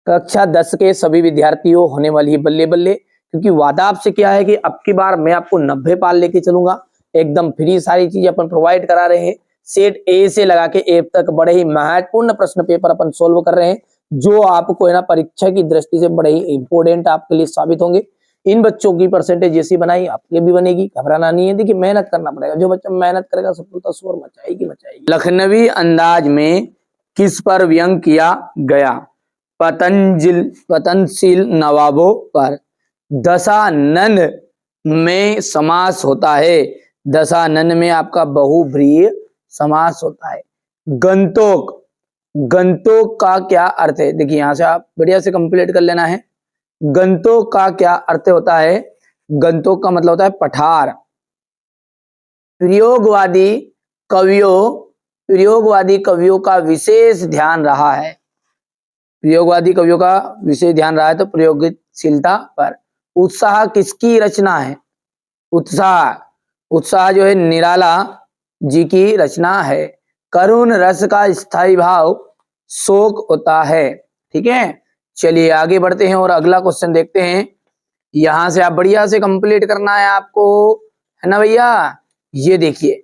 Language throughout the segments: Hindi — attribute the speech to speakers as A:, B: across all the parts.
A: कक्षा 10 के सभी विद्यार्थियों होने वाली है बल्ले बल्ले, क्योंकि वादा आपसे क्या है कि अब की बार मैं आपको 90 पाल लेके चलूंगा, एकदम फ्री सारी चीजें अपन प्रोवाइड करा रहे हैं। सेट ए से लगा के ए तक बड़े ही महत्वपूर्ण प्रश्न पेपर अपन सोल्व कर रहे हैं, जो आपको है ना परीक्षा की दृष्टि से बड़े ही इंपोर्टेंट आपके लिए साबित होंगे। इन बच्चों की परसेंटेज जैसी बनाई आपके भी बनेगी, घबराना नहीं है। देखिए मेहनत करना पड़ेगा, जो बच्चा मेहनत करेगा सफलता शोर मचाएगी मचाएगी। लखनवी अंदाज में किस पर व्यंग किया गया? पतनशील नवाबों पर। दशानन में समास होता है, दशानन में आपका बहुव्रीहि समास होता है। गंतोक, गंतोक का क्या अर्थ है? देखिए यहां से आप बढ़िया से कंप्लीट कर लेना है। गंतोक का क्या अर्थ होता है? गंतोक का मतलब होता है पठार। प्रयोगवादी कवियों का विशेष ध्यान रहा है, प्रयोगवादी कवियों का विशेष ध्यान रहा है तो प्रयोगशीलता पर। उत्साह किसकी रचना है? उत्साह जो है निराला जी की रचना है। करुण रस का स्थायी भाव शोक होता है। ठीक है, चलिए आगे बढ़ते हैं और अगला क्वेश्चन देखते हैं। यहां से आप बढ़िया से कंप्लीट करना है आपको, है ना भैया। ये देखिए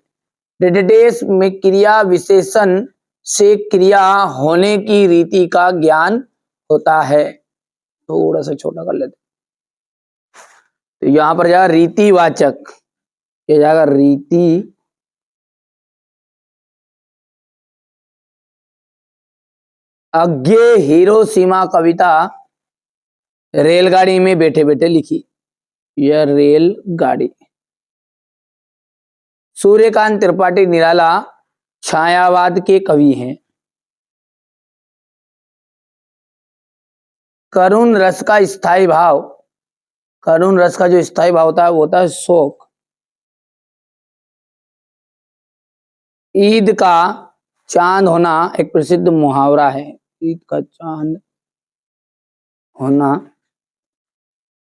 A: डेडेस में क्रिया विशेषण से क्रिया होने की रीति का ज्ञान होता है। थोड़ा सा छोटा कर लेते, तो यहां पर जाएगा रीतिवाचक, ये जाएगा रीति अज्ञे हिरोशिमा कविता रेलगाड़ी में बैठे बैठे लिखी। यह रेलगाड़ी। सूर्यकांत त्रिपाठी निराला छायावाद के कवि हैं। करुण रस का स्थायी भाव, करुण रस का जो स्थायी भाव होता है वो होता है शोक। ईद का चांद होना एक प्रसिद्ध मुहावरा है, ईद का चांद होना।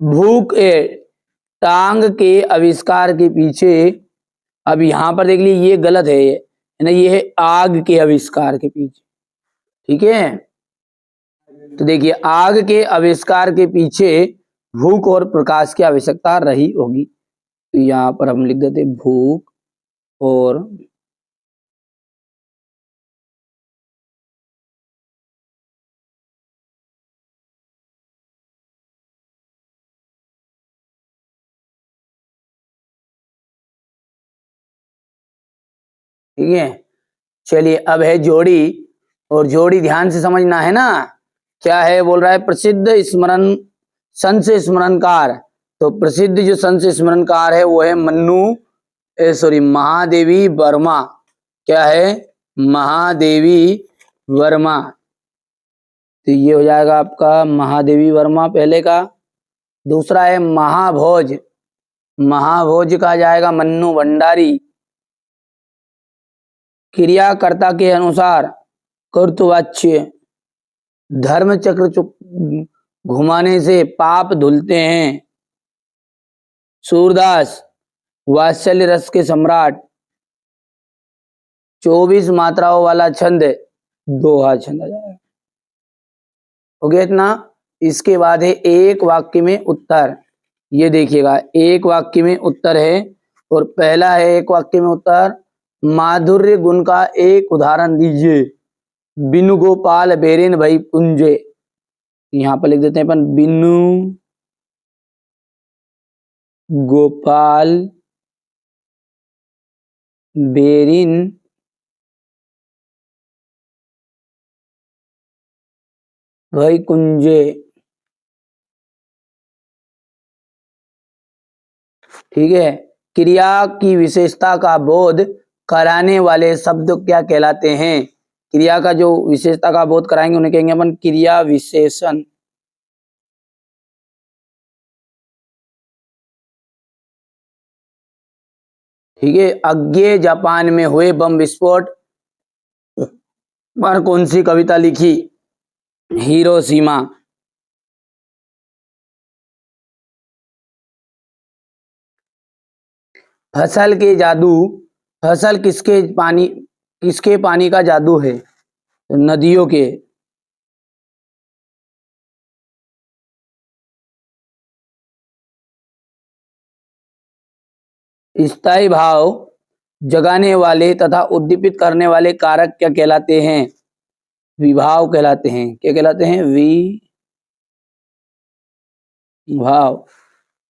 A: भूख ए टांग के आविष्कार के पीछे, अब यहां पर देख लीजिए ये गलत है ना, ये है आग के आविष्कार के पीछे। ठीक है, तो देखिए आग के आविष्कार के पीछे भूख और प्रकाश की आवश्यकता रही होगी, तो यहां पर हम लिख देते भूख और ठीक है। चलिए अब है जोड़ी, और जोड़ी ध्यान से समझना है ना। क्या है बोल रहा है? प्रसिद्ध स्मरण संत स्मरणकार, तो प्रसिद्ध जो संत स्मरणकार है वो है महादेवी वर्मा। क्या है? महादेवी वर्मा। तो ये हो जाएगा आपका महादेवी वर्मा पहले का। दूसरा है महाभोज, महाभोज का जाएगा मन्नू भंडारी। क्रियाकर्ता के अनुसार कर्तवाच्य, धर्म चक्र घुमाने से पाप धुलते हैं। सूरदास वात्सल्य रस के सम्राट। 24 मात्राओं वाला छंद, दोहा छंद आ जाएगा। हो गया इतना। इसके बाद है एक वाक्य में उत्तर। ये देखिएगा एक वाक्य में उत्तर है, और पहला है एक वाक्य में उत्तर, माधुर्य गुण का एक उदाहरण दीजिए। बिनु गोपाल बेरिन भई पुंजे। यहां पर लिख देते हैं अपन बिनु गोपाल बेरिन भई कुंजे। ठीक है, क्रिया की विशेषता का बोध कराने वाले शब्द क्या कहलाते हैं? क्रिया का जो विशेषता का बोध कराएंगे उन्हें कहेंगे अपन क्रिया विशेषण। ठीक है, अज्ञे जापान में हुए बम विस्फोट पर कौन सी कविता लिखी? हिरोशिमा। फसल के जादू, फसल किसके पानी का जादू है? नदियों के। स्थायी भाव जगाने वाले तथा उद्दीपित करने वाले कारक क्या कहलाते हैं? विभाव कहलाते हैं। क्या कहलाते हैं? विभाव।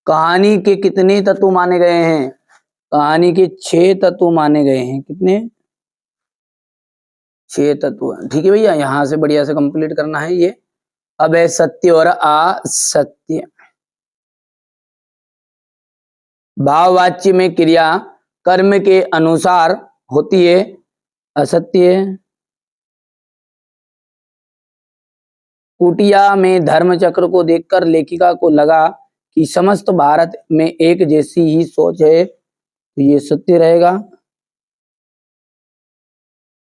A: कहानी के कितने तत्व माने गए हैं? कहानी के 6 तत्व माने गए हैं। कितने? 6 तत्व। ठीक है भैया, यहां से बढ़िया से कंप्लीट करना है ये। अब है सत्य और असत्य। भाववाच्य में क्रिया कर्म के अनुसार होती है। असत्य। कुटिया में धर्मचक्र को देखकर लेखिका को लगा कि समस्त भारत में एक जैसी ही सोच है, तो ये सत्य रहेगा।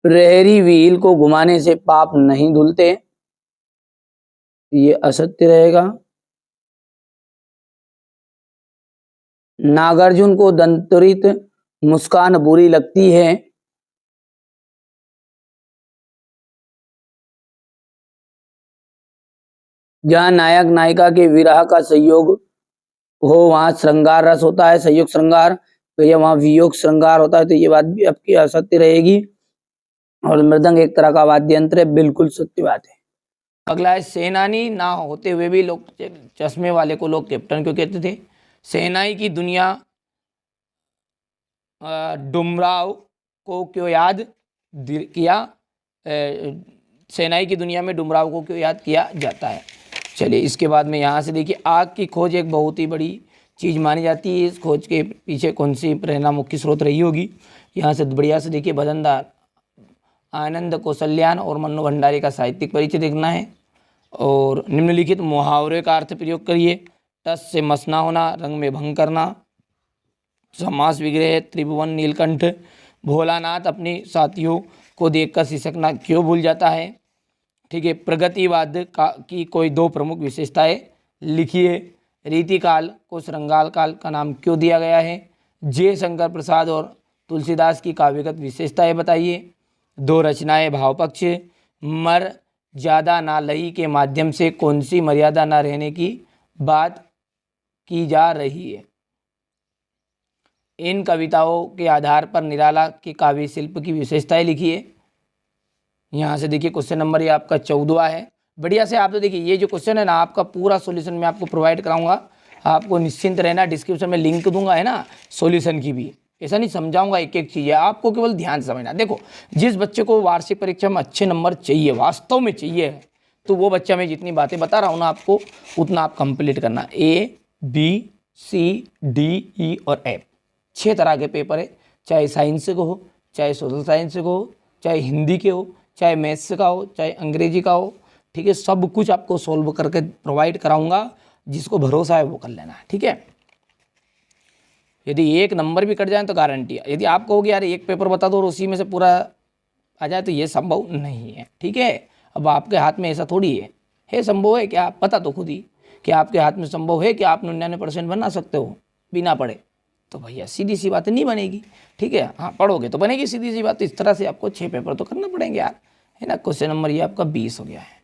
A: प्रहरी व्हील को घुमाने से पाप नहीं धुलते, ये असत्य रहेगा। नागार्जुन को दंतरित मुस्कान बुरी लगती है, जहां नायक नायिका के विरह का संयोग हो वहां श्रृंगार रस होता है, संयोग श्रृंगार, तो ये वहां वियोग श्रृंगार होता है, तो ये बात भी आपकी असत्य रहेगी। और मृदंग एक तरह का वाद्य यंत्र है, बिल्कुल सत्य बात है। अगला है सेनानी ना होते हुए भी लोग चश्मे वाले को लोग कैप्टन क्यों कहते थे? सेनाई की दुनिया डुमराव को क्यों याद किया? सेनाई की दुनिया में डुमराव को क्यों याद किया जाता है? चलिए इसके बाद में यहाँ से देखिए, आग की खोज एक बहुत ही बड़ी चीज़ मानी जाती है। इस खोज के पीछे कौन सी प्रेरणा मुख्य स्रोत रही होगी? यहाँ से बढ़िया से देखिए, भजनदार, आनंद कौशल्यान और मन्नू भंडारी का साहित्यिक परिचय देखना है। और निम्नलिखित मुहावरे का अर्थ प्रयोग करिए। टस से मसना होना, रंग में भंग करना, समास विग्रह, त्रिभुवन नीलकंठ, भोलानाथ अपने साथियों को देखकर सिसकना क्यों भूल जाता है? ठीक है, प्रगतिवाद की कोई 2 प्रमुख विशेषताएं लिखिए। रीतिकाल को श्रृंगार काल का नाम क्यों दिया गया है? जे शंकर प्रसाद और तुलसीदास की काव्यगत विशेषताएं बताइए। 2 रचनाएं भावपक्ष, मर ज्यादा ना लही के माध्यम से कौन सी मर्यादा ना रहने की बात की जा रही है? इन कविताओं के आधार पर निराला के काव्य शिल्प की विशेषताएं लिखिए। यहाँ से देखिए क्वेश्चन नंबर ये आपका 14 है। बढ़िया से आप तो देखिए, ये जो क्वेश्चन है ना, आपका पूरा सॉल्यूशन मैं आपको प्रोवाइड कराऊंगा। आपको निश्चिंत रहना, डिस्क्रिप्शन में लिंक दूंगा, है ना, सॉल्यूशन की भी। ऐसा नहीं समझाऊंगा एक एक चीज़ है, आपको केवल ध्यान से समझना। देखो, जिस बच्चे को वार्षिक परीक्षा में अच्छे नंबर चाहिए, वास्तव में चाहिए, तो वो बच्चा, मैं जितनी बातें बता रहा हूँ ना आपको, उतना आप कंप्लीट करना। A, B, C, D, E और F 6 तरह के पेपर है। चाहे साइंस को हो, चाहे सोशल साइंस को हो, चाहे हिंदी के हो, चाहे मैथ्स का हो, चाहे अंग्रेजी का हो। ठीक है, सब कुछ आपको सॉल्व करके प्रोवाइड कराऊंगा। जिसको भरोसा है वो कर लेना, ठीक है। यदि 1 नंबर भी कट जाए तो गारंटी है। यदि आप कहोगे यार एक पेपर बता दो और उसी में से पूरा आ जाए, तो ये संभव नहीं है, ठीक है। अब आपके हाथ में ऐसा थोड़ी है संभव है क्या? आप पता तो खुद ही कि आपके हाथ में संभव है कि आप 99% बना सकते हो बिना पढ़े? तो भैया सीधी सी बात नहीं बनेगी, ठीक है। हाँ, पढ़ोगे तो बनेगी सीधी सी बात। तो इस तरह से आपको 6 पेपर तो करना पड़ेंगे यार, है ना। क्वेश्चन नंबर ये आपका 20 हो गया है।